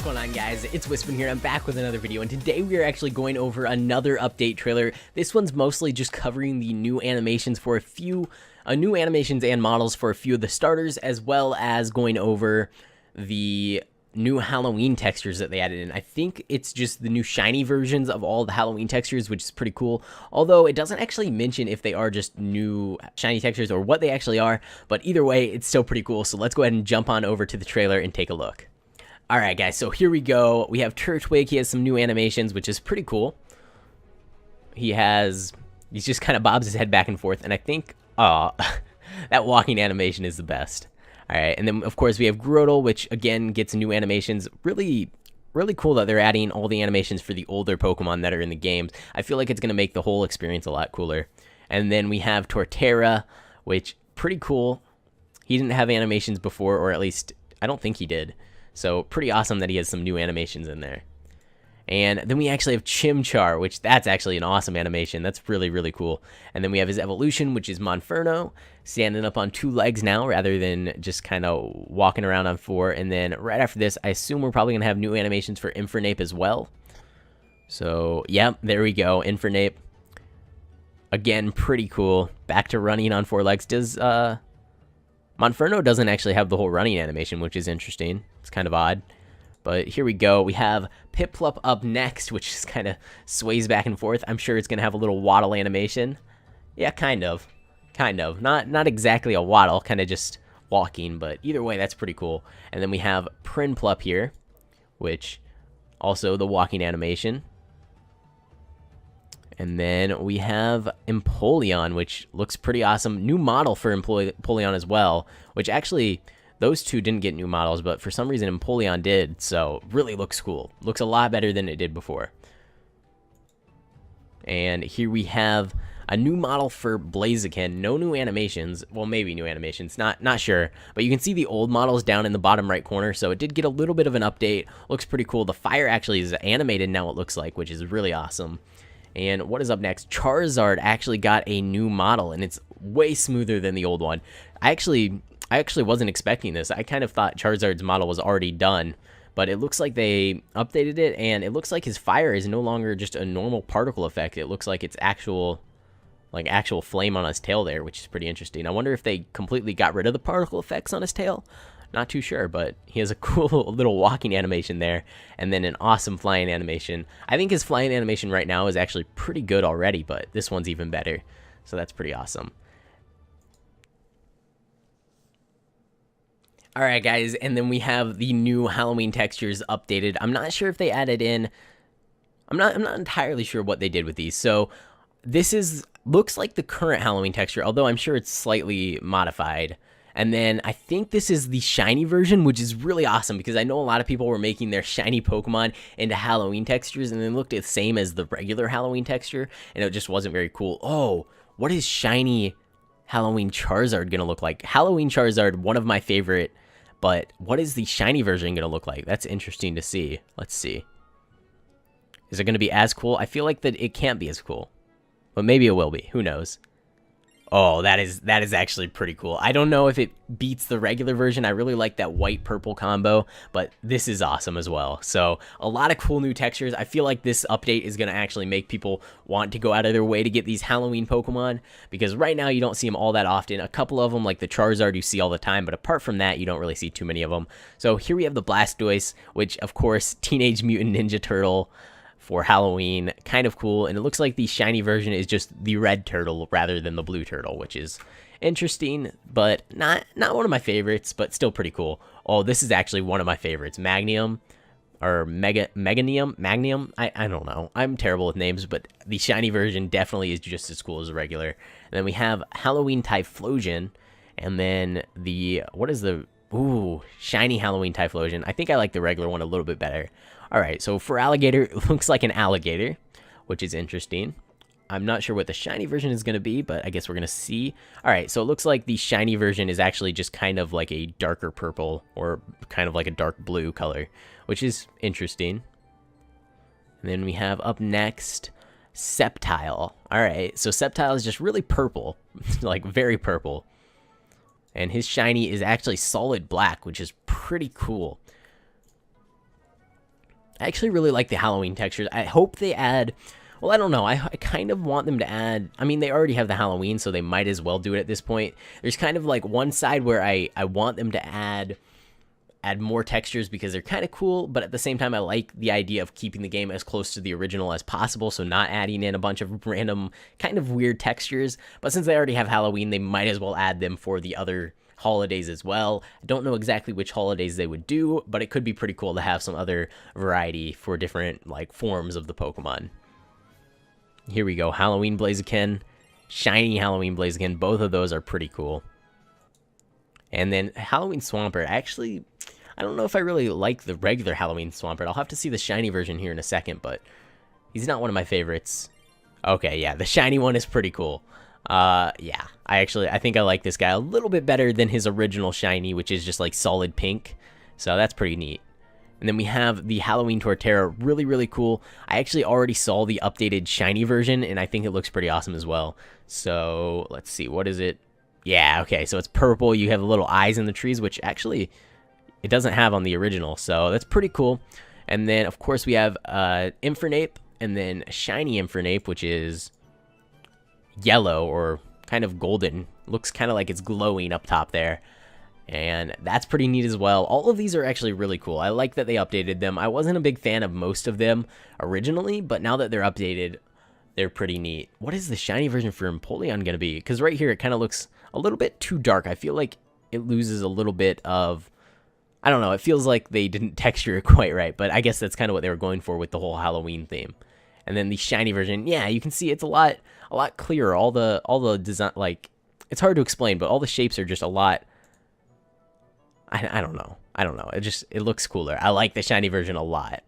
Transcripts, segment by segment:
going on, guys? It's Wispin here. I'm back with another video, and today we are actually going over another update trailer. This one's mostly just covering the new animations for a few new animations and models for a few of the starters, as well as going over the new Halloween textures that they added in. I think it's just the new shiny versions of all the Halloween textures, which is pretty cool. Although it doesn't actually mention if they are just new shiny textures or what they actually are, but either way, it's still pretty cool. So let's go ahead and jump on over to the trailer and take a look. Alright guys, so here we go. We have Turtwig. He has some new animations, which is pretty cool. He's just kind of bobs his head back and forth, and I think, that walking animation is the best. Alright, and then of course we have Grotle, which again gets new animations. Really cool that they're adding all the animations for the older Pokemon that are in the games. I feel like it's going to make the whole experience a lot cooler. And then we have Torterra, which, pretty cool. He didn't have animations before, or at least, I don't think he did. So, pretty awesome that he has some new animations in there. And then we actually have Chimchar, which that's actually an awesome animation. That's really cool. And then we have his evolution, which is Monferno, standing up on 2 legs now rather than just kind of walking around on 4. And then right after this, I assume we're probably going to have new animations for Infernape as well. So, yeah, there we go. Infernape. Again, pretty cool. Back to running on 4 legs. Monferno doesn't actually have the whole running animation, which is interesting. It's kind of odd. But here we go. We have Piplup up next, which just kind of sways back and forth. I'm sure it's going to have a little waddle animation. Yeah, kind of. Not exactly a waddle, kind of just walking, but either way, that's pretty cool. And then we have Prinplup here, which also the walking animation. And then we have Empoleon, which looks pretty awesome. New model for Empoleon as well, which actually, those two didn't get new models, but for some reason Empoleon did, so really looks cool. Looks a lot better than it did before. And here we have a new model for Blaziken. No new animations. Well, maybe new animations. Not sure. But you can see the old models down in the bottom right corner, so it did get a little bit of an update. Looks pretty cool. The fire actually is animated now, it looks like, which is really awesome. And what is up next? Charizard actually got a new model, and it's way smoother than the old one. I actually wasn't expecting this. I kind of thought Charizard's model was already done, but it looks like they updated it, and it looks like his fire is no longer just a normal particle effect. It looks like it's actual flame on his tail there, which is pretty interesting. I wonder if they completely got rid of the particle effects on his tail. Not too sure, but he has a cool little walking animation there, and then an awesome flying animation. I think his flying animation right now is actually pretty good already, but this one's even better, so that's pretty awesome. Alright guys, and then we have the new Halloween textures updated. I'm not sure if they added in, I'm not entirely sure what they did with these. So this looks like the current Halloween texture, although I'm sure it's slightly modified. And then I think this is the shiny version, which is really awesome because I know a lot of people were making their shiny Pokemon into Halloween textures and they looked the same as the regular Halloween texture, and it just wasn't very cool. Oh, what is shiny Halloween Charizard gonna look like? Halloween Charizard, one of my favorite, but what is the shiny version gonna look like? That's interesting to see. Let's see. Is it gonna be as cool? I feel like that it can't be as cool, but maybe it will be. Who knows? Oh, that is actually pretty cool. I don't know if it beats the regular version. I really like that white-purple combo, but this is awesome as well. So, a lot of cool new textures. I feel like this update is going to actually make people want to go out of their way to get these Halloween Pokemon, because right now you don't see them all that often. A couple of them, like the Charizard, you see all the time, but apart from that, you don't really see too many of them. So, here we have the Blastoise, which, of course, Teenage Mutant Ninja Turtle for Halloween. Kind of cool, and it looks like the shiny version is just the red turtle rather than the blue turtle, which is interesting, but not one of my favorites, but still pretty cool. Oh, this is actually one of my favorites. Magnium, or Magnium? I don't know. I'm terrible with names, but the shiny version definitely is just as cool as the regular. And then we have Halloween Typhlosion, and then ooh, shiny Halloween Typhlosion. I think I like the regular one a little bit better. Alright, so for alligator, it looks like an alligator, which is interesting. I'm not sure what the shiny version is going to be, but I guess we're going to see. Alright, so it looks like the shiny version is actually just kind of like a darker purple, or kind of like a dark blue color, which is interesting. And then we have up next, Sceptile. Alright, so Sceptile is just really purple, like very purple. And his shiny is actually solid black, which is pretty cool. I actually really like the Halloween textures. I hope they add... Well, I don't know. I kind of want them to add... I mean, they already have the Halloween, so they might as well do it at this point. There's kind of like one side where I want them to add more textures because they're kind of cool, but at the same time, I like the idea of keeping the game as close to the original as possible, so not adding in a bunch of random kind of weird textures. But since they already have Halloween, they might as well add them for the other holidays as well. I don't know exactly which holidays they would do, but it could be pretty cool to have some other variety for different like forms of the Pokemon. Here we go, Halloween Blaziken, shiny Halloween Blaziken. Both of those are pretty cool. And then Halloween Swampert. Actually, I don't know if I really like the regular Halloween Swampert. I'll have to see the shiny version here in a second, but he's not one of my favorites. Okay, yeah, the shiny one is pretty cool. Yeah, I think I like this guy a little bit better than his original shiny, which is just like solid pink. So that's pretty neat. And then we have the Halloween Torterra, really, really cool. I actually already saw the updated shiny version, and I think it looks pretty awesome as well. So let's see, what is it? Yeah, okay, so it's purple. You have the little eyes in the trees, which actually it doesn't have on the original, so that's pretty cool. And then, of course, we have Infernape, and then shiny Infernape, which is yellow or kind of golden. Looks kind of like it's glowing up top there. And that's pretty neat as well. All of these are actually really cool. I like that they updated them. I wasn't a big fan of most of them originally, but now that they're updated, they're pretty neat. What is the shiny version for Empoleon going to be? Because right here, it kind of looks a little bit too dark. I feel like it loses a little bit of... I don't know. It feels like they didn't texture it quite right, but I guess that's kind of what they were going for with the whole Halloween theme. And then the shiny version, yeah, you can see it's a lot clearer. All the design, like, it's hard to explain, but all the shapes are just a lot... I don't know. It looks cooler. I like the shiny version a lot.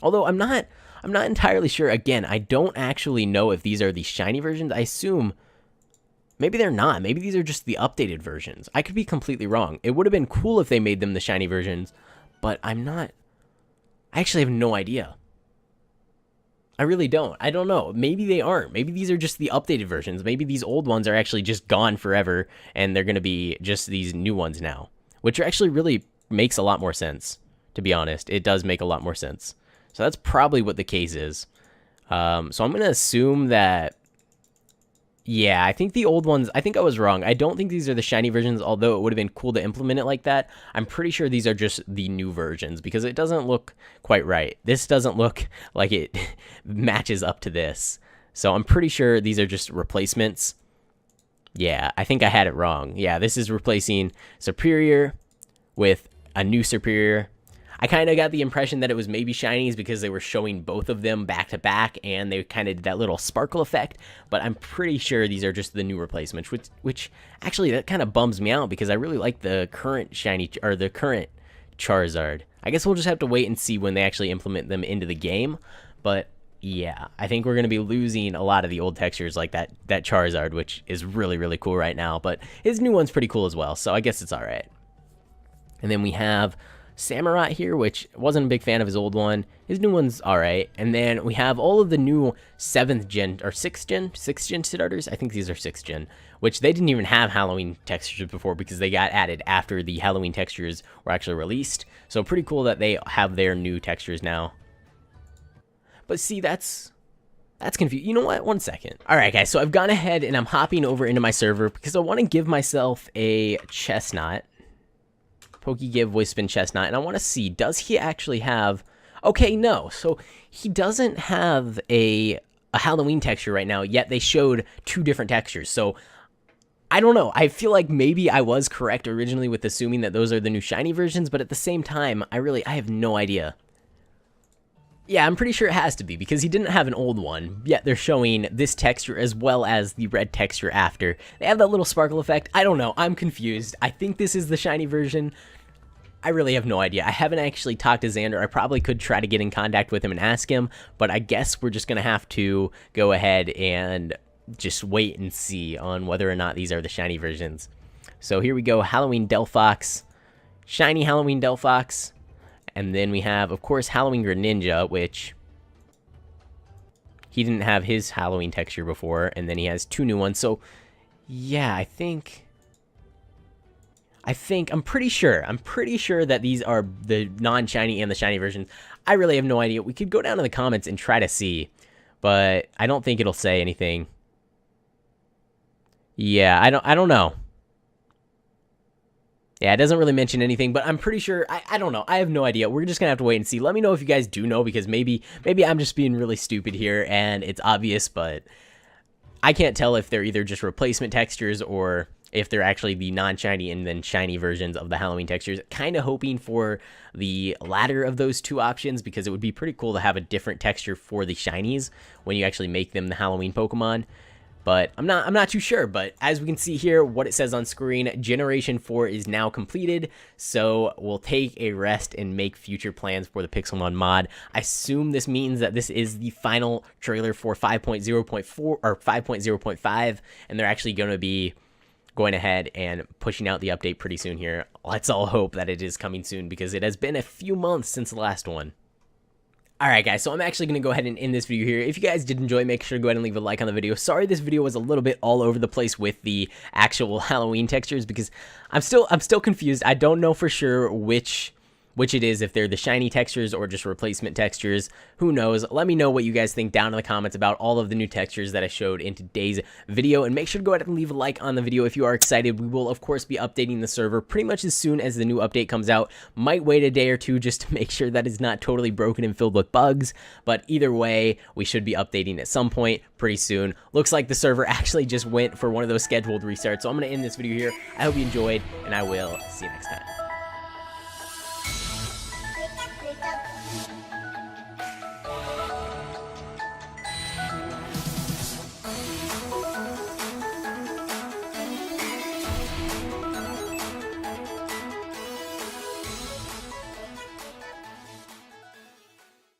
Although I'm not entirely sure. Again, I don't actually know if these are the shiny versions. I assume maybe they're not. Maybe these are just the updated versions. I could be completely wrong. It would have been cool if they made them the shiny versions, but I actually have no idea. I really don't. I don't know. Maybe they aren't. Maybe these are just the updated versions. Maybe these old ones are actually just gone forever, and they're going to be just these new ones now, which actually really makes a lot more sense, to be honest. It does make a lot more sense. So that's probably what the case is. So I'm going to assume that... Yeah, I think the old ones... I think I was wrong. I don't think these are the shiny versions, although it would have been cool to implement it like that. I'm pretty sure these are just the new versions, because it doesn't look quite right. This doesn't look like it matches up to this. So I'm pretty sure these are just replacements. Yeah, I think I had it wrong. Yeah, this is replacing Superior with a new Superior. I kind of got the impression that it was maybe shinies because they were showing both of them back to back, and they kind of did that little sparkle effect, but I'm pretty sure these are just the new replacements, which actually that kind of bums me out because I really like the current shiny, or the current Charizard. I guess we'll just have to wait and see when they actually implement them into the game, but yeah, I think we're going to be losing a lot of the old textures like that Charizard, which is really, really cool right now, but his new one's pretty cool as well, so I guess it's all right. And then we have Samurott here, which wasn't a big fan of his old one. His new one's alright. And then we have all of the new 7th gen, or 6th gen starters. I think these are 6th gen, which they didn't even have Halloween textures before because they got added after the Halloween textures were actually released. So pretty cool that they have their new textures now. But see, that's confusing. You know what? One second. Alright guys, so I've gone ahead and I'm hopping over into my server because I want to give myself a Chestnut. Pokegive Voice Spin Chestnut, and I want to see, does he actually have... Okay, no. So he doesn't have a Halloween texture right now, yet they showed 2 different textures. So I don't know. I feel like maybe I was correct originally with assuming that those are the new shiny versions, but at the same time, I have no idea. Yeah, I'm pretty sure it has to be, because he didn't have an old one, yet they're showing this texture as well as the red texture after. They have that little sparkle effect. I don't know. I'm confused. I think this is the shiny version. I really have no idea. I haven't actually talked to Xander. I probably could try to get in contact with him and ask him, but I guess we're just going to have to go ahead and just wait and see on whether or not these are the shiny versions. So here we go. Halloween Delphox. Shiny Halloween Delphox. And then we have, of course, Halloween Greninja, which he didn't have his Halloween texture before, and then he has 2 new ones. So, yeah, I think I'm pretty sure that these are the non-shiny and the shiny versions. I really have no idea. We could go down in the comments and try to see, but I don't think it'll say anything. Yeah, I don't know. Yeah, it doesn't really mention anything, but I'm pretty sure, I don't know. I have no idea. We're just gonna have to wait and see. Let me know if you guys do know, because maybe I'm just being really stupid here and it's obvious, but I can't tell if they're either just replacement textures or if they're actually the non-shiny and then shiny versions of the Halloween textures. Kind of hoping for the latter of those two options, because it would be pretty cool to have a different texture for the shinies when you actually make them the Halloween Pokemon. But I'm not too sure. But as we can see here, what it says on screen, Generation 4 is now completed. So we'll take a rest and make future plans for the Pixelmon mod. I assume this means that this is the final trailer for 5.0.4 or 5.0.5, and they're actually going to be going ahead and pushing out the update pretty soon here. Let's all hope that it is coming soon, because it has been a few months since the last one. Alright guys, so I'm actually going to go ahead and end this video here. If you guys did enjoy, make sure to go ahead and leave a like on the video. Sorry this video was a little bit all over the place with the actual Halloween textures, because I'm still confused. I don't know for sure which it is, if they're the shiny textures or just replacement textures. Who knows? Let me know what you guys think down in the comments about all of the new textures that I showed in today's video, and make sure to go ahead and leave a like on the video if you are excited. We will of course be updating the server pretty much as soon as the new update comes out. Might wait a day or two just to make sure that it's not totally broken and filled with bugs, but either way, we should be updating at some point pretty soon. Looks like the server actually just went for one of those scheduled restarts, so I'm going to end this video here. I hope you enjoyed, and I will see you next time.